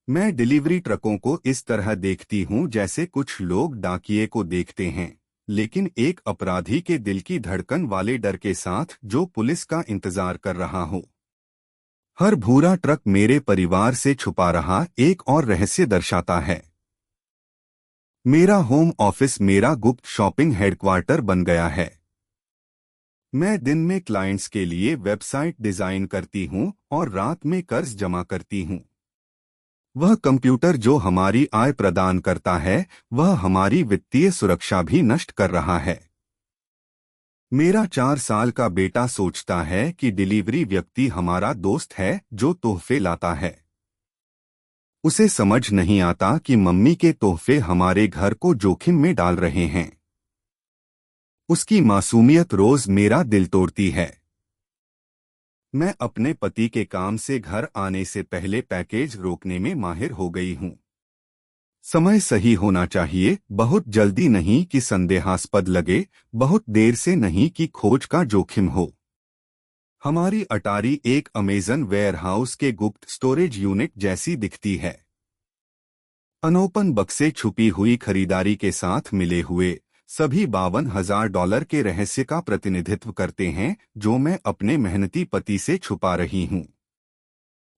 मैं डिलीवरी ट्रकों को इस तरह देखती हूँ जैसे कुछ लोग डाकिये को देखते हैं, लेकिन एक अपराधी के दिल की धड़कन वाले डर के साथ जो पुलिस का इंतजार कर रहा हो। हर भूरा ट्रक मेरे परिवार से छुपा रहा एक और रहस्य दर्शाता है। मेरा होम ऑफिस मेरा गुप्त शॉपिंग हेडक्वार्टर बन गया है। मैं दिन में क्लाइंट्स के लिए वेबसाइट डिजाइन करती हूँ और रात में कर्ज जमा करती हूँ। वह कंप्यूटर जो हमारी आय प्रदान करता है, वह हमारी वित्तीय सुरक्षा भी नष्ट कर रहा है। मेरा 4 साल का बेटा सोचता है कि डिलीवरी व्यक्ति हमारा दोस्त है जो तोहफे लाता है। उसे समझ नहीं आता कि मम्मी के तोहफे हमारे घर को जोखिम में डाल रहे हैं। उसकी मासूमियत रोज मेरा दिल तोड़ती है। मैं अपने पति के काम से घर आने से पहले पैकेज रोकने में माहिर हो गई हूँ। समय सही होना चाहिए, बहुत जल्दी नहीं कि संदेहास्पद लगे, बहुत देर से नहीं कि खोज का जोखिम हो। हमारी अटारी एक अमेजन वेयरहाउस के गुप्त स्टोरेज यूनिट जैसी दिखती है। अनोपन बक्से छुपी हुई खरीदारी के साथ मिले हुए सभी $52,000 के रहस्य का प्रतिनिधित्व करते हैं जो मैं अपने मेहनती पति से छुपा रही हूँ।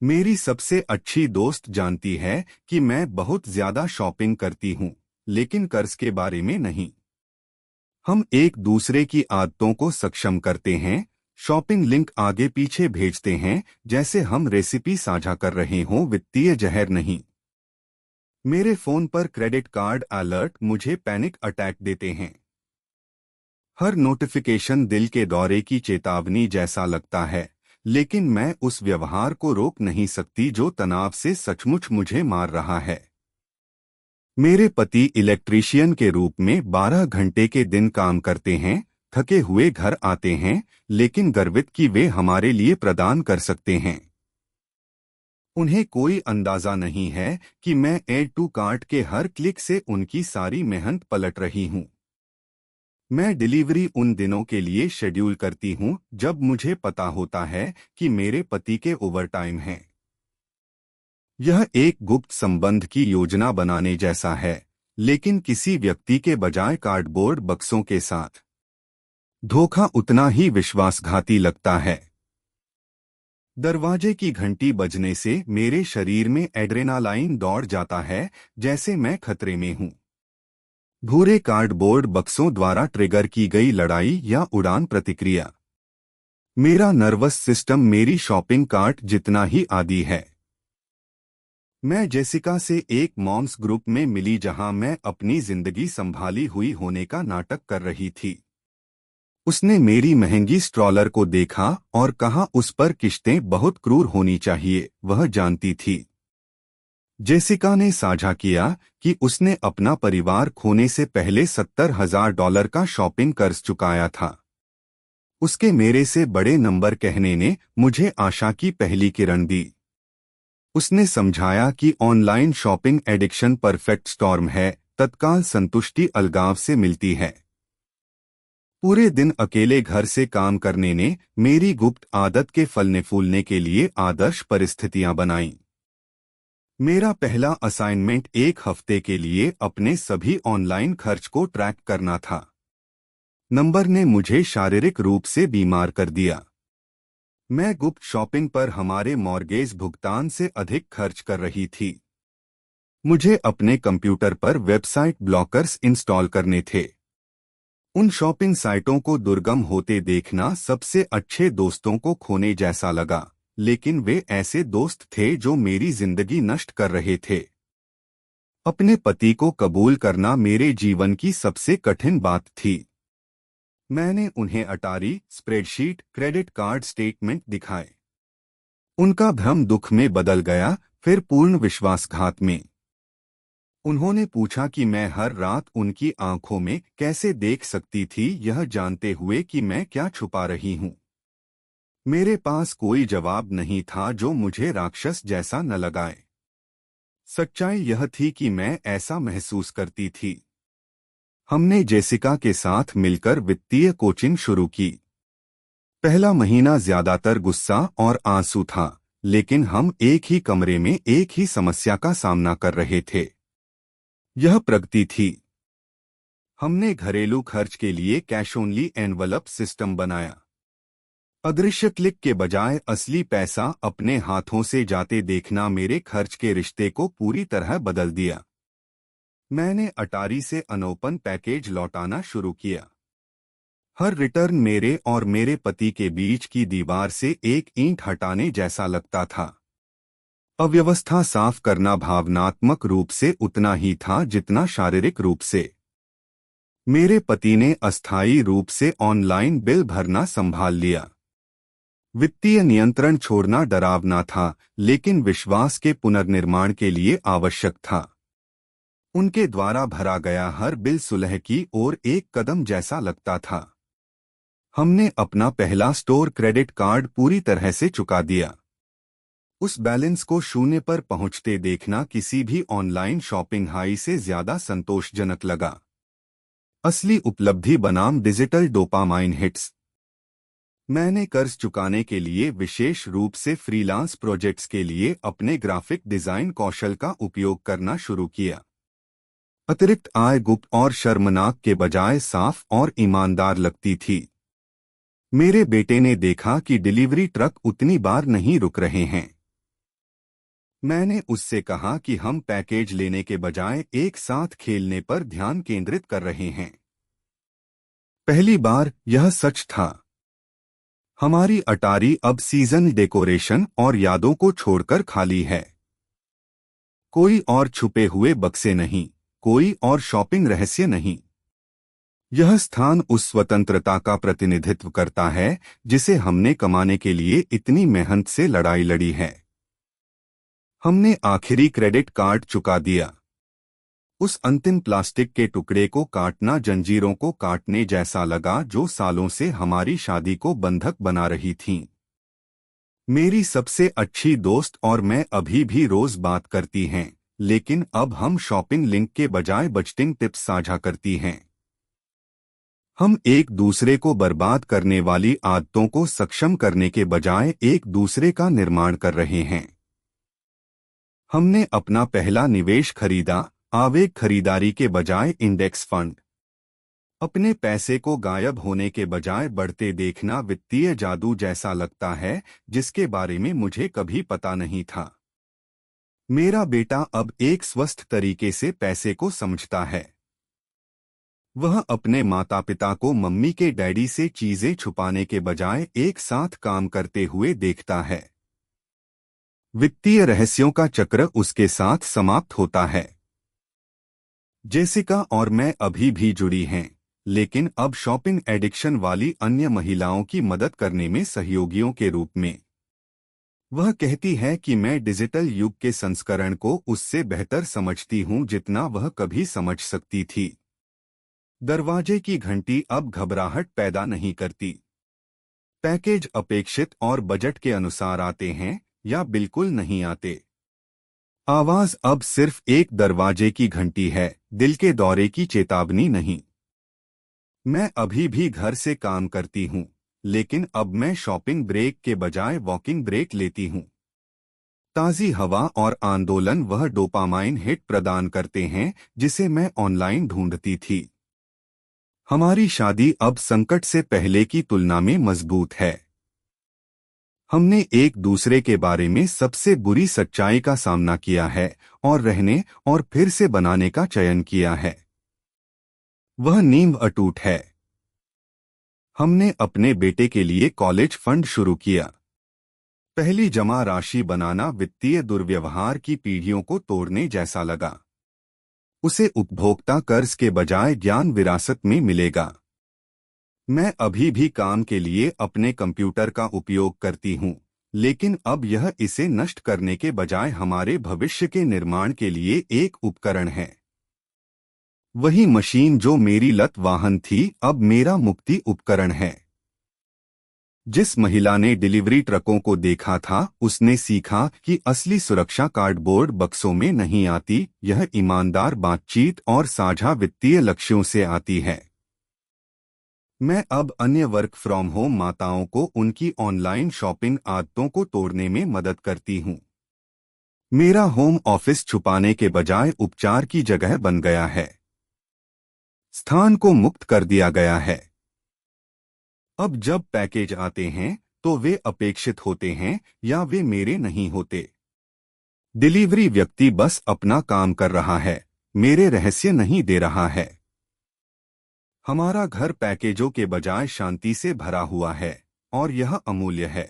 मेरी सबसे अच्छी दोस्त जानती है कि मैं बहुत ज्यादा शॉपिंग करती हूँ, लेकिन कर्ज के बारे में नहीं। हम एक दूसरे की आदतों को सक्षम करते हैं, शॉपिंग लिंक आगे पीछे भेजते हैं जैसे हम रेसिपी साझा कर रहे हों, वित्तीय जहर नहीं। मेरे फोन पर क्रेडिट कार्ड अलर्ट मुझे पैनिक अटैक देते हैं। हर नोटिफिकेशन दिल के दौरे की चेतावनी जैसा लगता है, लेकिन मैं उस व्यवहार को रोक नहीं सकती जो तनाव से सचमुच मुझे मार रहा है। मेरे पति इलेक्ट्रीशियन के रूप में 12 घंटे के दिन काम करते हैं, थके हुए घर आते हैं, लेकिन गर्वित कि वे हमारे लिए प्रदान कर सकते हैं। उन्हें कोई अंदाजा नहीं है कि मैं ऐड टू कार्ट के हर क्लिक से उनकी सारी मेहनत पलट रही हूँ। मैं डिलीवरी उन दिनों के लिए शेड्यूल करती हूँ जब मुझे पता होता है कि मेरे पति के ओवरटाइम हैं। यह एक गुप्त संबंध की योजना बनाने जैसा है, लेकिन किसी व्यक्ति के बजाय कार्डबोर्ड बक्सों के साथ। धोखा उतना ही विश्वासघाती लगता है। दरवाजे की घंटी बजने से मेरे शरीर में एड्रेनालाइन दौड़ जाता है, जैसे मैं खतरे में हूँ। भूरे कार्डबोर्ड बक्सों द्वारा ट्रिगर की गई लड़ाई या उड़ान प्रतिक्रिया। मेरा नर्वस सिस्टम मेरी शॉपिंग कार्ट जितना ही आदी है। मैं जेसिका से एक मॉम्स ग्रुप में मिली जहां मैं अपनी जिंदगी संभाली हुई होने का नाटक कर रही थी। उसने मेरी महंगी स्ट्रॉलर को देखा और कहा उस पर किश्तें बहुत क्रूर होनी चाहिए, वह जानती थी। जेसिका ने साझा किया कि उसने अपना परिवार खोने से पहले $70,000 का शॉपिंग कर्ज चुकाया था। उसके मेरे से बड़े नंबर कहने ने मुझे आशा की पहली किरण दी। उसने समझाया कि online shopping addiction perfect storm है, तत्काल संतुष्टि अलगाव से मिलती है। पूरे दिन अकेले घर से काम करने ने मेरी गुप्त आदत के फलने फूलने के लिए आदर्श परिस्थितियां बनाईं। मेरा पहला असाइनमेंट एक हफ्ते के लिए अपने सभी ऑनलाइन खर्च को ट्रैक करना था। नंबर ने मुझे शारीरिक रूप से बीमार कर दिया। मैं गुप्त शॉपिंग पर हमारे मॉर्गेज भुगतान से अधिक खर्च कर रही थी। मुझे अपने कंप्यूटर पर वेबसाइट ब्लॉकर्स इंस्टॉल करने थे। उन शॉपिंग साइटों को दुर्गम होते देखना सबसे अच्छे दोस्तों को खोने जैसा लगा, लेकिन वे ऐसे दोस्त थे जो मेरी जिंदगी नष्ट कर रहे थे। अपने पति को कबूल करना मेरे जीवन की सबसे कठिन बात थी। मैंने उन्हें अटारी, स्प्रेडशीट, क्रेडिट कार्ड स्टेटमेंट दिखाए। उनका भ्रम दुख में बदल गया, फिर पूर्ण विश्वासघात में। उन्होंने पूछा कि मैं हर रात उनकी आंखों में कैसे देख सकती थी, यह जानते हुए कि मैं क्या छुपा रही हूँ। मेरे पास कोई जवाब नहीं था जो मुझे राक्षस जैसा न लगाए। सच्चाई यह थी कि मैं ऐसा महसूस करती थी। हमने जेसिका के साथ मिलकर वित्तीय कोचिंग शुरू की। पहला महीना ज्यादातर गुस्सा और आंसू था, लेकिन हम एक ही कमरे में एक ही समस्या का सामना कर रहे थे। यह प्रगति थी। हमने घरेलू खर्च के लिए कैश ओनली एनवलप सिस्टम बनाया। अदृश्य क्लिक के बजाय असली पैसा अपने हाथों से जाते देखना मेरे खर्च के रिश्ते को पूरी तरह बदल दिया। मैंने अटारी से अनोपन पैकेज लौटाना शुरू किया। हर रिटर्न मेरे और मेरे पति के बीच की दीवार से एक ईंट हटाने जैसा लगता था। अव्यवस्था साफ करना भावनात्मक रूप से उतना ही था जितना शारीरिक रूप से। मेरे पति ने अस्थायी रूप से ऑनलाइन बिल भरना संभाल लिया। वित्तीय नियंत्रण छोड़ना डरावना था, लेकिन विश्वास के पुनर्निर्माण के लिए आवश्यक था। उनके द्वारा भरा गया हर बिल सुलह की ओर एक कदम जैसा लगता था। हमने अपना पहला स्टोर क्रेडिट कार्ड पूरी तरह से चुका दिया। उस बैलेंस को शून्य पर पहुंचते देखना किसी भी ऑनलाइन शॉपिंग हाई से ज्यादा संतोषजनक लगा। असली उपलब्धि बनाम डिजिटल डोपामाइन हिट्स। मैंने कर्ज चुकाने के लिए विशेष रूप से फ्रीलांस प्रोजेक्ट्स के लिए अपने ग्राफिक डिजाइन कौशल का उपयोग करना शुरू किया। अतिरिक्त आय गुप्त और शर्मनाक के बजाय साफ और ईमानदार लगती थी। मेरे बेटे ने देखा कि डिलीवरी ट्रक उतनी बार नहीं रुक रहे हैं। मैंने उससे कहा कि हम पैकेज लेने के बजाय एक साथ खेलने पर ध्यान केंद्रित कर रहे हैं। पहली बार यह सच था। हमारी अटारी अब सीजन डेकोरेशन और यादों को छोड़कर खाली है। कोई और छुपे हुए बक्से नहीं, कोई और शॉपिंग रहस्य नहीं। यह स्थान उस स्वतंत्रता का प्रतिनिधित्व करता है जिसे हमने कमाने के लिए इतनी मेहनत से लड़ाई लड़ी है। हमने आखिरी क्रेडिट कार्ड चुका दिया। उस अंतिम प्लास्टिक के टुकड़े को काटना जंजीरों को काटने जैसा लगा जो सालों से हमारी शादी को बंधक बना रही थीं। मेरी सबसे अच्छी दोस्त और मैं अभी भी रोज बात करती हैं, लेकिन अब हम शॉपिंग लिंक के बजाय बजटिंग टिप्स साझा करती हैं। हम एक दूसरे को बर्बाद करने वाली आदतों को सक्षम करने के बजाय एक दूसरे का निर्माण कर रहे हैं। हमने अपना पहला निवेश खरीदा, आवेग खरीदारी के बजाय इंडेक्स फंड। अपने पैसे को गायब होने के बजाय बढ़ते देखना वित्तीय जादू जैसा लगता है जिसके बारे में मुझे कभी पता नहीं था। मेरा बेटा अब एक स्वस्थ तरीके से पैसे को समझता है। वह अपने माता पिता को मम्मी के डैडी से चीजें छुपाने के बजाय एक साथ काम करते हुए देखता है। वित्तीय रहस्यों का चक्र उसके साथ समाप्त होता है। जेसिका और मैं अभी भी जुड़ी हैं, लेकिन अब शॉपिंग एडिक्शन वाली अन्य महिलाओं की मदद करने में सहयोगियों के रूप में। वह कहती है कि मैं डिजिटल युग के संस्करण को उससे बेहतर समझती हूं जितना वह कभी समझ सकती थी। दरवाजे की घंटी अब घबराहट पैदा नहीं करती। पैकेज अपेक्षित और बजट के अनुसार आते हैं या बिल्कुल नहीं आते। आवाज अब सिर्फ एक दरवाजे की घंटी है, दिल के दौरे की चेतावनी नहीं। मैं अभी भी घर से काम करती हूँ, लेकिन अब मैं शॉपिंग ब्रेक के बजाय वॉकिंग ब्रेक लेती हूँ। ताज़ी हवा और आंदोलन वह डोपामाइन हिट प्रदान करते हैं जिसे मैं ऑनलाइन ढूंढती थी। हमारी शादी अब संकट से पहले की तुलना में मजबूत है। हमने एक दूसरे के बारे में सबसे बुरी सच्चाई का सामना किया है और रहने और फिर से बनाने का चयन किया है। वह नींव अटूट है। हमने अपने बेटे के लिए कॉलेज फंड शुरू किया। पहली जमा राशि बनाना वित्तीय दुर्व्यवहार की पीढ़ियों को तोड़ने जैसा लगा। उसे उपभोक्ता कर्ज के बजाय ज्ञान विरासत में मिलेगा। मैं अभी भी काम के लिए अपने कंप्यूटर का उपयोग करती हूँ, लेकिन अब यह इसे नष्ट करने के बजाय हमारे भविष्य के निर्माण के लिए एक उपकरण है। वही मशीन जो मेरी लत वाहन थी अब मेरा मुक्ति उपकरण है। जिस महिला ने डिलीवरी ट्रकों को देखा था उसने सीखा कि असली सुरक्षा कार्डबोर्ड बक्सों में नहीं आती, यह ईमानदार बातचीत और साझा वित्तीय लक्ष्यों से आती है। मैं अब अन्य वर्क फ्रॉम होम माताओं को उनकी ऑनलाइन शॉपिंग आदतों को तोड़ने में मदद करती हूँ। मेरा होम ऑफिस छुपाने के बजाय उपचार की जगह बन गया है। स्थान को मुक्त कर दिया गया है। अब जब पैकेज आते हैं तो वे अपेक्षित होते हैं या वे मेरे नहीं होते। डिलीवरी व्यक्ति बस अपना काम कर रहा है, मेरे रहस्य नहीं दे रहा है। हमारा घर पैकेजों के बजाय शांति से भरा हुआ है और यह अमूल्य है।